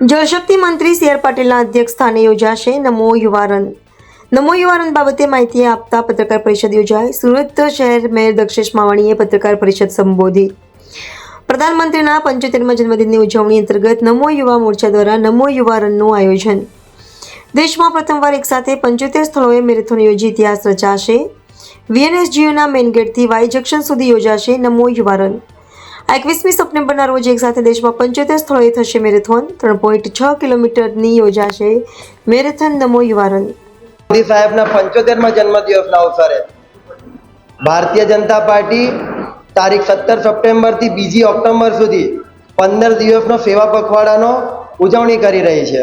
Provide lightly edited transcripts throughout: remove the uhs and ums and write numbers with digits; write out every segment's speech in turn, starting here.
જળશક્તિ મંત્રી C R પાટીલના અધ્યક્ષ સ્થાને યોજાશે નમો યુવા રન. નમો યુવા રન બાબતે માહિતી આપતા પત્રકાર પરિષદ યોજાઈ. સુરત શહેર મેયર દક્ષેશ માવાણીએ પત્રકાર પરિષદ સંબોધી. પ્રધાનમંત્રીના 75મા જન્મદિનની ઉજવણી અંતર્ગત નમો યુવા મોરચા દ્વારા નમો યુવા રનનું આયોજન. દેશમાં પ્રથમવાર એકસાથે 75 સ્થળોએ મેરેથોન યોજી ઇતિહાસ રચાશે. વીએનએસજીયુના મેઇન ગેટથી વાય જંકશન સુધી યોજાશે નમો યુવા રન. 21મી સપ્ટેમ્બરના રોજ એક સાથે દેશમાં 75 સ્થળોએ થશે મેરેથોન. 3.6 કિલોમીટરની યોજાશે મેરેથોન નમો યુવા રન. મોદી સાહેબના 75મા જન્મદિવસના અવસરે ભારતીય જનતા પાર્ટી તારીખ 17 સપ્ટેમ્બરથી 2 ઓક્ટોબર સુધી 15 દિવસનો સેવા પખવાડાનો ઉજવણી કરી રહી છે.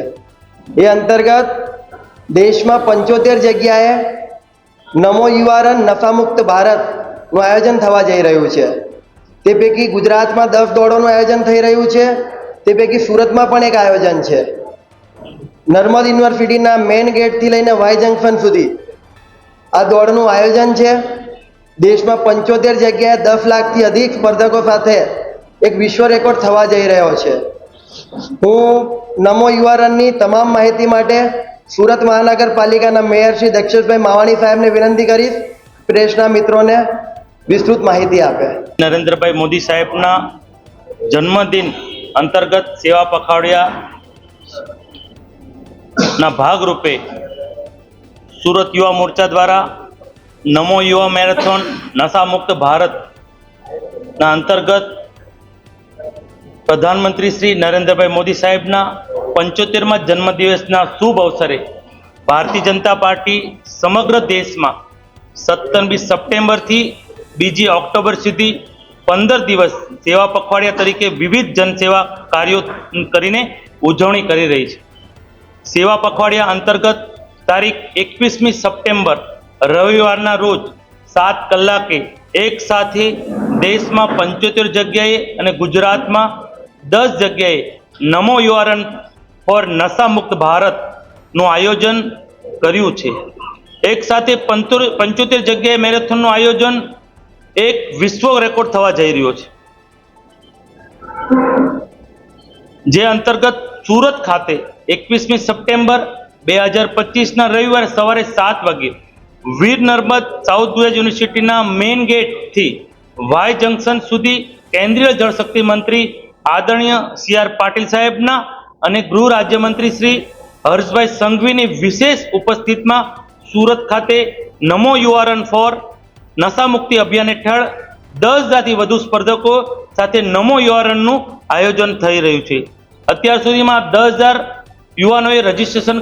એ અંતર્ગત દેશમાં 75 જગ્યાએ નમો યુવા રન નશામુક્ત ભારતનું આયોજન થવા જઈ રહ્યું છે. તે પૈકી ગુજરાતમાં 10 દોડોનું આયોજન થઈ રહ્યું છે. તે પૈકી સુરતમાં પણ એક આયોજન છે. નર્મદ યુનિવર્સિટીના મેઇન ગેટથી લઈને વાય જંકશન સુધી આ દોડનું આયોજન છે. દેશમાં 75 જગ્યાએ 10 લાખથી અધિક સ્પર્ધકો સાથે એક વિશ્વ રેકોર્ડ થવા જઈ રહ્યો છે. હું નમો યુવા રનની તમામ માહિતી માટે સુરત મહાનગરપાલિકાના મેયર શ્રી દક્ષેશભાઈ માવાણી સાહેબને વિનંતી કરીશ પ્રેસના મિત્રોને વિસ્તૃત માહિતી આપે. નરેન્દ્રભાઈ મોદી સાહેબના જન્મદિન અંતર્ગત સેવા પખવાડિયાના ભાગરૂપે સુરત યુવા મોરચા દ્વારા નમો યુવા મેરેથોન નશામુક્ત ભારતના અંતર્ગત પ્રધાનમંત્રી શ્રી નરેન્દ્રભાઈ મોદી સાહેબના 75મા જન્મદિવસના શુભ અવસરે ભારતીય જનતા પાર્ટી સમગ્ર દેશમાં 17મી સપ્ટેમ્બરથી 2 ઓક્ટોબર સુધી 15 દિવસ સેવા પખવાડિયા તરીકે વિવિધ જનસેવા કાર્યો કરીને ઉજવણી કરી રહી છે. સેવા પખવાડિયા અંતર્ગત તારીખ 21મી સપ્ટેમ્બર રવિવારના રોજ 7 કલાકે એક સાથે દેશમાં 75 જગ્યાએ અને ગુજરાતમાં 10 જગ્યાએ નમો યુવા રન ફોર નશામુક્ત ભારતનું આયોજન કર્યું છે. એક સાથે 75 જગ્યાએ મેરેથોનનું આયોજન એક વિશ્વ રેકોર્ડ થવા જઈ રહ્યો છે. જે અંતર્ગત સુરત ખાતે 21મી સપ્ટેમ્બર 2025ના રવિવારે સવારે 7 વાગે વીર નર્મદ સાઉથ ગુજરાત યુનિવર્સિટીના મેઇન ગેટથી વાય જંકશન સુધી કેન્દ્રીય જળશક્તિ મંત્રી આદરણીય સી આર પાટીલ સાહેબના અને ગૃહ રાજ્યમંત્રી શ્રી હર્ષભાઈ સંઘવીની વિશેષ ઉપસ્થિતિમાં સુરત ખાતે નમો યુવા રન ફોર નશામુક્તિ અભિયાન હેઠળ 10,000થી વધુ સ્પર્ધકો સાથે નમો યુવા રનનું આયોજન થઈ રહ્યું છે. અત્યાર સુધીમાં 10,000 યુવાનોએ રજીસ્ટ્રેશન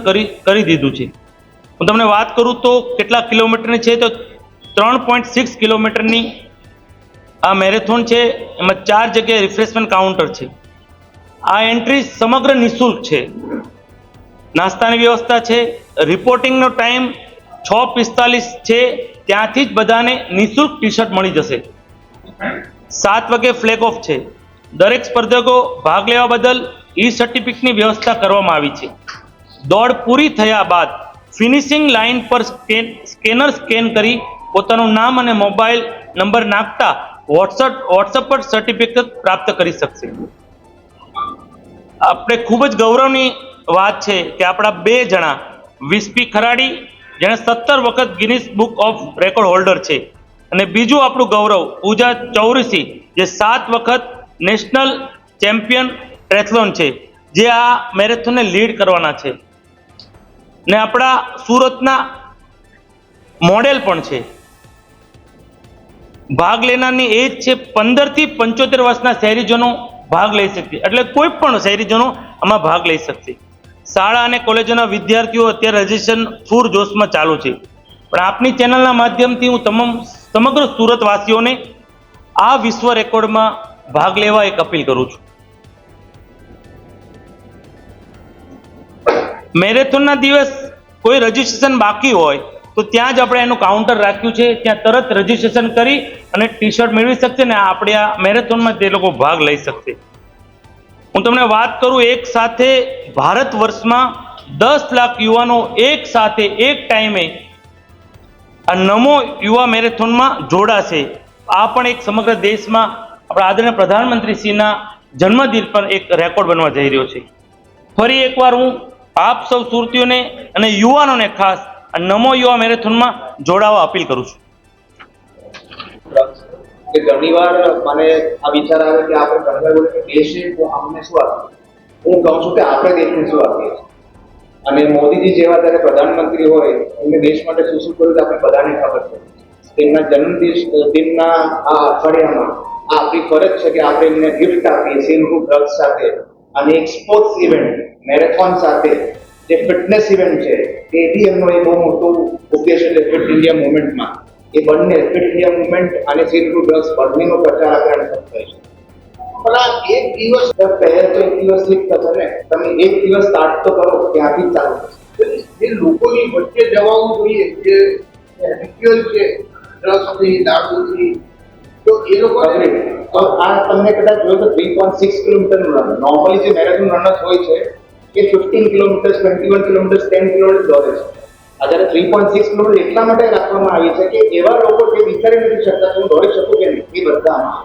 કરી દીધું છે. હું તમને વાત કરું તો કેટલા કિલોમીટરની છે તો 3.6 કિલોમીટરની આ મેરેથોન છે. એમાં 4 જગ્યાએ રિફ્રેશમેન્ટ કાઉન્ટર છે. આ એન્ટ્રી સમગ્ર નિઃશુલ્ક છે. નાસ્તાની વ્યવસ્થા છે. રિપોર્ટિંગનો ટાઈમ 6:45 છે. ત્યાંથી જ બધાને નિઃશુલ્ક ટી શર્ટ મળી જશે. 7 વાગે ફ્લેગ ઓફ છે. દરેક સ્પર્ધકો ભાગ લેવા બદલ સર્ટિફિકેટની વ્યવસ્થા કરવામાં આવી છે. દોડ પૂરી થયા બાદ ફિનિશિંગ લાઇન પર સ્કેન કરી પોતાનું નામ અને મોબાઈલ નંબર નાખતા વોટ્સઅપ પર સર્ટિફિકેટ પ્રાપ્ત કરી શકશે. આપણે ખૂબ જ ગૌરવની વાત છે કે આપણા 2 જણા વિસ્પી ખરાડી જેણે 17 વખત Guinness book of record holder છે અને બીજું આપણું ગૌરવ પૂજા ચૌરસી જે 7 વખત નેશનલ ચેમ્પિયન ટ્રેથલોન છે, જે આ મેરેથોનને લીડ કરવાના છે ને આપણા સુરતના મોડેલ પણ છે. ભાગ લેનારની એજ છે 15થી 75 વર્ષના શહેરીજનો ભાગ લઈ શકશે. એટલે કોઈ પણ શહેરીજનો આમાં ભાગ લઈ શકશે. શાળા અને કોલેજોના વિદ્યાર્થીઓ અત્યારે રજીસ્ટ્રેશન પૂર જોશમાં ચાલુ છે. પણ આપની ચેનલના માધ્યમથી હું સમગ્ર સુરતવાસીઓને આ વિશ્વ રેકોર્ડમાં ભાગ લેવા એક અપીલ કરું છું. મેરેથોનના દિવસ કોઈ રજીસ્ટ્રેશન બાકી હોય તો ત્યાં જ આપણે એનું કાઉન્ટર રાખ્યું છે. ત્યાં તરત રજીસ્ટ્રેશન કરી અને ટી શર્ટ મેળવી શકશે ને આપણે આ મેરેથોનમાં તે લોકો ભાગ લઈ શકશે. હું તમને વાત કરું, એક સાથે ભારત વર્ષમાં 10 લાખ યુવાનો એક સાથે એક ટાઈમે આ નમો યુવા મેરેથોનમાં જોડાશે. આ પણ એક સમગ્ર દેશમાં આપણા આદરણીય પ્રધાનમંત્રીશ્રીના જન્મદિન પર એક રેકોર્ડ બનવા જઈ રહ્યો છે. ફરી એકવાર હું આપ સૌ સુરતીઓને અને યુવાનોને ખાસ આ નમો યુવા મેરેથોનમાં જોડાવા અપીલ કરું છું. કે ઘણીવાર મને આ વિચાર આવે કે આપણે ઘણીવાર બોલે કે દેશે તો અમને શું આપ્યું. હું કહું છું કે આપણે દેશને શું આપીએ છીએ. અને મોદીજી જેવા જ્યારે પ્રધાનમંત્રી હોય એમને દેશ માટે શું શું કર્યું આપણે બધાને ખબર છે. તેમના જન્મદિનના આ અઠવાડિયામાં આ આપણી ફરજ છે કે આપણે એમને ગિફ્ટ આપીએ સિંહુ ડ્રગ્સ સાથે અને એક સ્પોર્ટ્સ ઇવેન્ટ મેરેથોન સાથે જે ફિટનેસ ઇવેન્ટ છે એ બી એમનો એક બહુ મોટું ઉદ્દેશ છે ફિટ ઇન્ડિયા મુવમેન્ટમાં. એ બંને ફિટ ઇન્ડિયા મુવમેન્ટ અને સિંહુ ડ્રગ્સ બંનેનો પ્રચાર આપણે કરી છે. પણ આ એક દિવસ પહેલા તો એક દિવસ ઠીક થશે ને, તમે એક દિવસ સ્ટાર્ટ તો કરો ત્યાંથી જ ચાલુ થશે. જે લોકોની વચ્ચે જવાનું જોઈએ જે રિચ્યુઅલ છે ડ્રગ્સથી દારૂથી તો એ લોકોને તો આ તમને કદાચ જોયું તો 3.6 કિલોમીટરનું રન નોર્મલી જે મેરેથોન રનર્સ હોય છે એ 15 કિલોમીટર 21 કિલોમીટર 10 કિલોમીટર દોડે છે. આ જ્યારે 3.6 કિલોમીટર એટલા માટે રાખવામાં આવી છે કે એવા લોકો જે વિચારી નથી શકતા કે હું દોડી શકું કે નહીં એ બધામાં